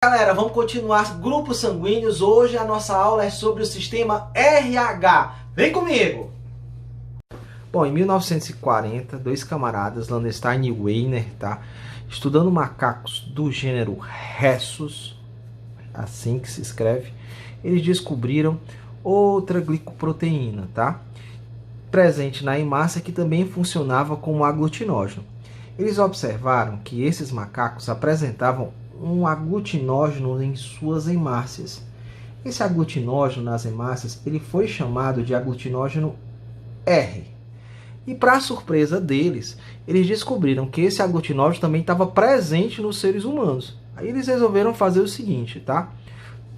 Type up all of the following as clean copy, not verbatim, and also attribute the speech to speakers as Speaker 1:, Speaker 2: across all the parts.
Speaker 1: Galera, vamos continuar grupos sanguíneos. Hoje a nossa aula é sobre o sistema RH. Vem comigo! Bom, em 1940, dois camaradas, Landstein e Weiner, tá, estudando macacos do gênero Rhesus, assim que se escreve, eles descobriram outra glicoproteína, tá, presente na hemácia, que também funcionava como aglutinógeno. Eles observaram que esses macacos apresentavam um aglutinógeno em suas hemácias. Esse aglutinógeno nas hemácias ele foi chamado de aglutinógeno R. E para surpresa deles, eles descobriram que esse aglutinógeno também estava presente nos seres humanos. Aí eles resolveram fazer o seguinte, tá?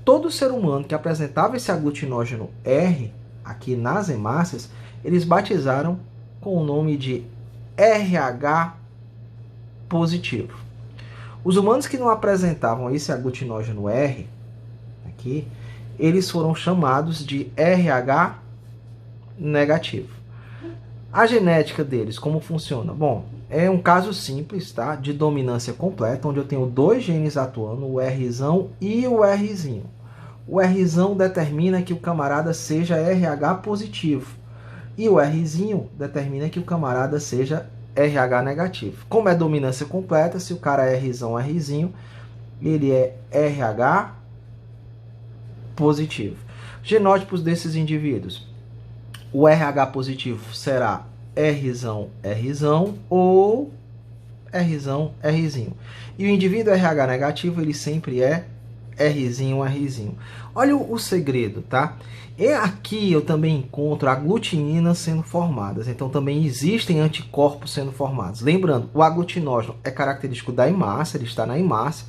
Speaker 1: Todo ser humano que apresentava esse aglutinógeno R aqui nas hemácias, eles batizaram com o nome de RH positivo. Os humanos que não apresentavam esse aglutinógeno R aqui, eles foram chamados de RH negativo. A genética deles, como funciona? Bom, é um caso simples, tá? De dominância completa, onde eu tenho dois genes atuando, o Rzão e o Rzinho. O Rzão determina que o camarada seja RH positivo e o Rzinho determina que o camarada seja RH negativo. Como é dominância completa, se o cara é Rzão, Rzinho, ele é RH positivo. Genótipos desses indivíduos. O RH positivo será Rzão, Rzão ou Rzão, Rzinho. E o indivíduo RH negativo, ele sempre é Rzinho, Rzinho. Olha o segredo, tá? E aqui eu também encontro aglutininas sendo formadas. Então também existem anticorpos sendo formados. Lembrando, o aglutinógeno é característico da hemácia, ele está na hemácia.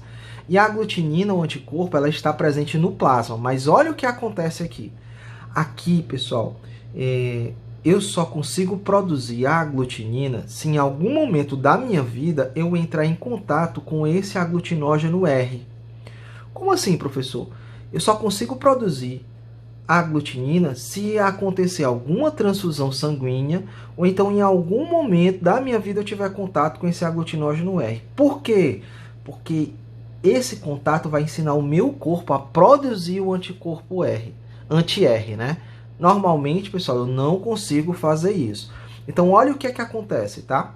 Speaker 1: E a aglutinina, o anticorpo, ela está presente no plasma. Mas olha o que acontece aqui. Aqui, pessoal, eu só consigo produzir a aglutinina se em algum momento da minha vida eu entrar em contato com esse aglutinógeno R. Como assim, professor? Eu só consigo produzir a aglutinina se acontecer alguma transfusão sanguínea ou então em algum momento da minha vida eu tiver contato com esse aglutinógeno R. Por quê? Porque esse contato vai ensinar o meu corpo a produzir o anticorpo R, anti-R, né? Normalmente, pessoal, eu não consigo fazer isso. Então, olha o que é que acontece, tá?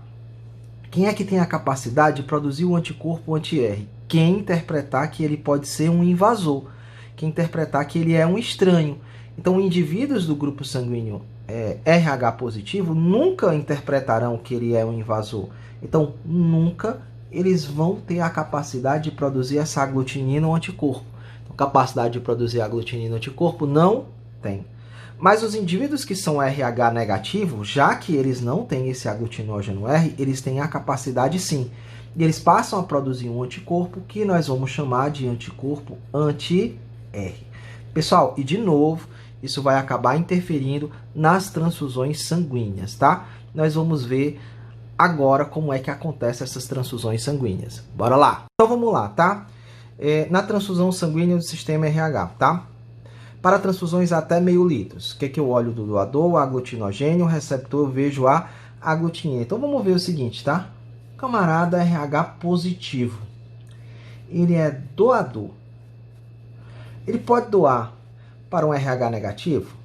Speaker 1: Quem é que tem a capacidade de produzir o anticorpo anti-R? Quem interpretar que ele pode ser um invasor. Quem interpretar que ele é um estranho. Então, indivíduos do grupo sanguíneo RH positivo nunca interpretarão que ele é um invasor. Então, nunca eles vão ter a capacidade de produzir essa aglutinina ou anticorpo. Então, capacidade de produzir aglutinina ou anticorpo não tem. Mas os indivíduos que são RH negativo, já que eles não têm esse aglutinógeno R, eles têm a capacidade sim. E eles passam a produzir um anticorpo que nós vamos chamar de anticorpo anti-R. Pessoal, e de novo, isso vai acabar interferindo nas transfusões sanguíneas, tá? Nós vamos ver agora como é que acontecem essas transfusões sanguíneas. Bora lá! Então vamos lá, tá? Na transfusão sanguínea do sistema RH, tá? Para transfusões até meio litro. O que é que eu olho do doador? O aglutinogênio, o receptor, eu vejo a aglutinina. Então vamos ver o seguinte, tá? Camarada RH positivo. Ele é doador. Ele pode doar para um RH negativo?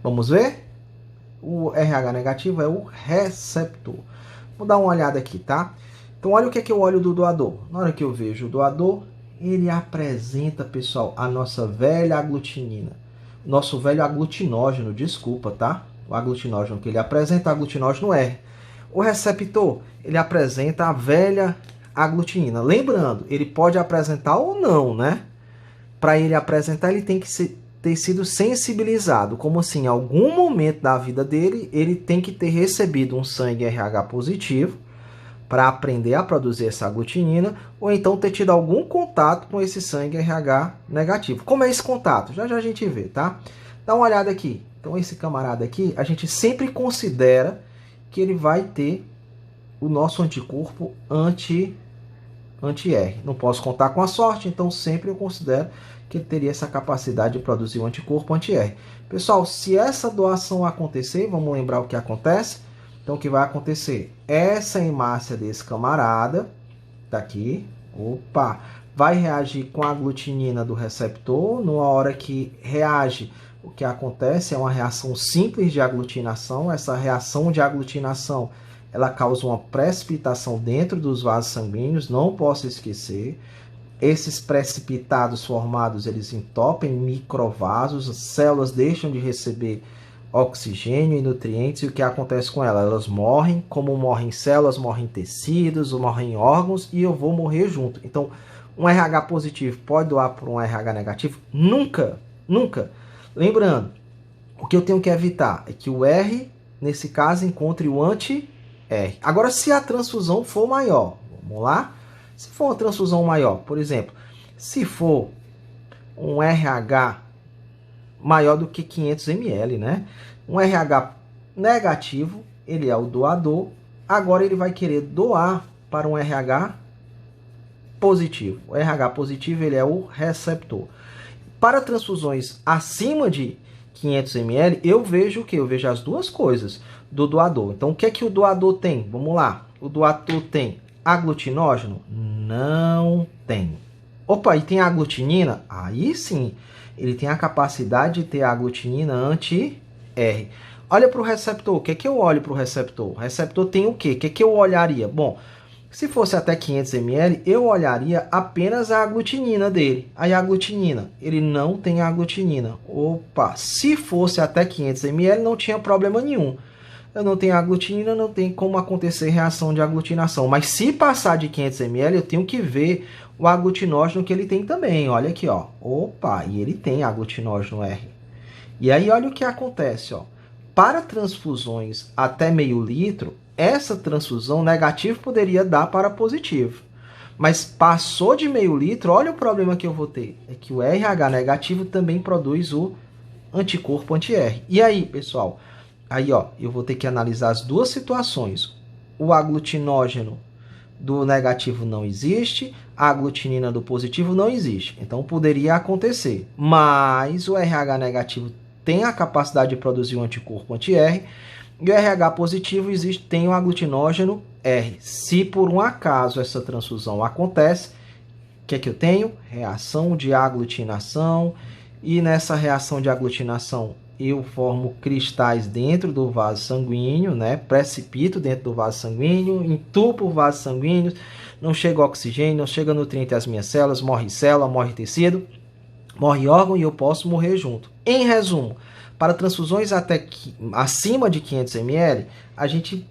Speaker 1: Vamos ver? O RH negativo é o receptor. Vou dar uma olhada aqui, tá? Então olha o que é que eu olho do doador. Na hora que eu vejo o doador, ele apresenta, pessoal, a nossa velha aglutinina. Nosso velho aglutinógeno, desculpa, tá? O aglutinógeno que ele apresenta, aglutinógeno R. O receptor, ele apresenta a velha aglutinina. Lembrando, ele pode apresentar ou não, né? Para ele apresentar, ele tem que ter sido sensibilizado. Como assim? Em algum momento da vida dele, ele tem que ter recebido um sangue RH positivo para aprender a produzir essa aglutinina, ou então ter tido algum contato com esse sangue RH negativo. Como é esse contato? Já já a gente vê, tá? Dá uma olhada aqui. Então, esse camarada aqui, a gente sempre considera que ele vai ter o nosso anticorpo anti-R. Não posso contar com a sorte, então sempre eu considero que ele teria essa capacidade de produzir o anticorpo anti-R. Pessoal, se essa doação acontecer, vamos lembrar o que acontece? Então, o que vai acontecer? Essa hemácia desse camarada, tá aqui, opa, vai reagir com a aglutinina do receptor. Na hora que reage, o que acontece é uma reação simples de aglutinação. Essa reação de aglutinação, ela causa uma precipitação dentro dos vasos sanguíneos, não posso esquecer. Esses precipitados formados, eles entopem microvasos, as células deixam de receber oxigênio e nutrientes, e o que acontece com elas? Elas morrem, como morrem células, morrem tecidos, morrem órgãos, e eu vou morrer junto. Então, um RH positivo pode doar para um RH negativo? Nunca, nunca. Lembrando, o que eu tenho que evitar é que o R, nesse caso, encontre o anti-R. Agora, se a transfusão for maior, vamos lá? Se for uma transfusão maior, por exemplo, se for um RH maior do que 500 ml, né? Um RH negativo, ele é o doador. Agora ele vai querer doar para um RH positivo. O RH positivo, ele é o receptor. Para transfusões acima de 500 ml, eu vejo o quê? Eu vejo as duas coisas do doador. Então, o que é que o doador tem? Vamos lá. O doador tem aglutinógeno? Não tem. Opa, e tem aglutinina? Aí sim, ele tem a capacidade de ter aglutinina anti-R. Olha para o receptor. O que é que eu olho para o receptor? O receptor tem o quê? O que é que eu olharia? Bom, se fosse até 500 ml, eu olharia apenas a aglutinina dele. Aí a aglutinina, ele não tem aglutinina. Opa, se fosse até 500 ml, não tinha problema nenhum. Eu não tenho aglutinina, não tem como acontecer reação de aglutinação. Mas se passar de 500 ml, eu tenho que ver o aglutinógeno que ele tem também. Olha aqui, ó. Opa, e ele tem aglutinógeno R. E aí, olha o que acontece, ó. Para transfusões até meio litro, essa transfusão negativo poderia dar para positivo. Mas passou de meio litro, olha o problema que eu vou ter. É que o RH negativo também produz o anticorpo anti-R. E aí, pessoal? Aí, ó, eu vou ter que analisar as duas situações. O aglutinógeno do negativo não existe, a aglutinina do positivo não existe. Então, poderia acontecer. Mas o RH negativo tem a capacidade de produzir um anticorpo anti-R, e o RH positivo tem o aglutinógeno R. Se por um acaso essa transfusão acontece, o que é que eu tenho? Reação de aglutinação, e nessa reação de aglutinação eu formo cristais dentro do vaso sanguíneo, né? Precipito dentro do vaso sanguíneo, entupo o vaso sanguíneo, não chega oxigênio, não chega nutriente às minhas células, morre célula, morre tecido, morre órgão e eu posso morrer junto. Em resumo, para transfusões acima de 500 ml, a gente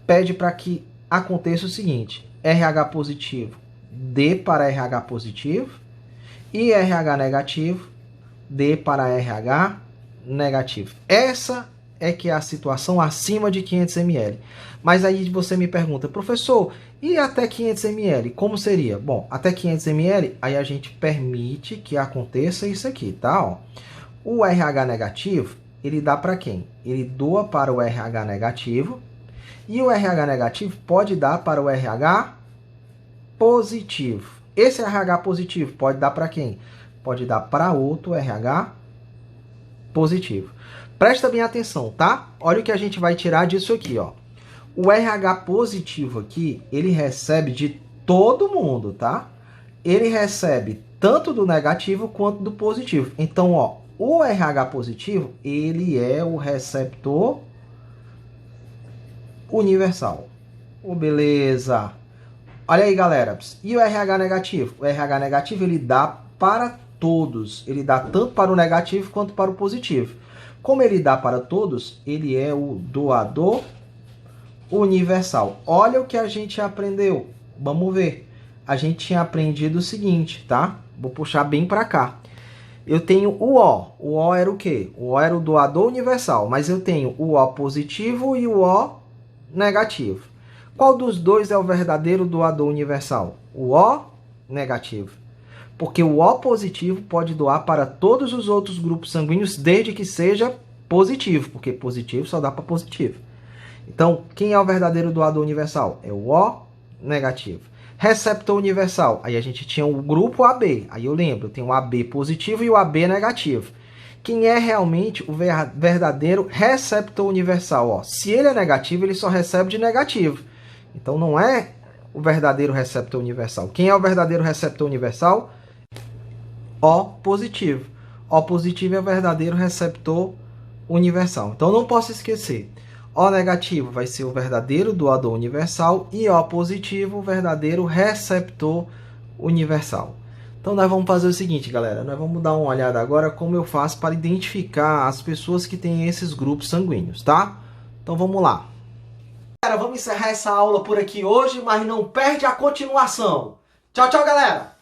Speaker 1: pede para que aconteça o seguinte: RH positivo dê para RH positivo e RH negativo dê para RH negativo. Essa é que é a situação acima de 500 ml. Mas aí você me pergunta, professor, e até 500 ml, como seria? Bom, até 500 ml, aí a gente permite que aconteça isso aqui, tá? Ó, o RH negativo, ele dá para quem? Ele doa para o RH negativo, e o RH negativo pode dar para o RH positivo. Esse RH positivo pode dar para quem? Pode dar para outro RH positivo. Presta bem atenção, tá? Olha o que a gente vai tirar disso aqui, ó. O RH positivo aqui, ele recebe de todo mundo, tá? Ele recebe tanto do negativo quanto do positivo. Então, ó, o RH positivo, ele é o receptor universal. Oh, beleza. Olha aí, galera. E o RH negativo? O RH negativo, ele dá para todos. Ele dá tanto para o negativo quanto para o positivo. Como ele dá para todos, ele é o doador universal. Olha o que a gente aprendeu. Vamos ver. A gente tinha aprendido o seguinte, tá? Vou puxar bem para cá. Eu tenho o O. O O era o quê? O O era o doador universal. Mas eu tenho o O positivo e o O negativo. Qual dos dois é o verdadeiro doador universal? O O negativo. Porque o O positivo pode doar para todos os outros grupos sanguíneos, desde que seja positivo, porque positivo só dá para positivo. Então, quem é o verdadeiro doador universal? É o O negativo. Receptor universal, aí a gente tinha o grupo AB, aí eu lembro, tem o AB positivo e o AB negativo. Quem é realmente o verdadeiro receptor universal? Ó, se ele é negativo, ele só recebe de negativo. Então, não é o verdadeiro receptor universal. Quem é o verdadeiro receptor universal? O positivo. O positivo é o verdadeiro receptor universal. Então não posso esquecer. O negativo vai ser o verdadeiro doador universal e O positivo o verdadeiro receptor universal. Então nós vamos fazer o seguinte, galera. Nós vamos dar uma olhada agora como eu faço para identificar as pessoas que têm esses grupos sanguíneos, tá? Então vamos lá. Galera, vamos encerrar essa aula por aqui hoje, mas não perde a continuação. Tchau, tchau, galera!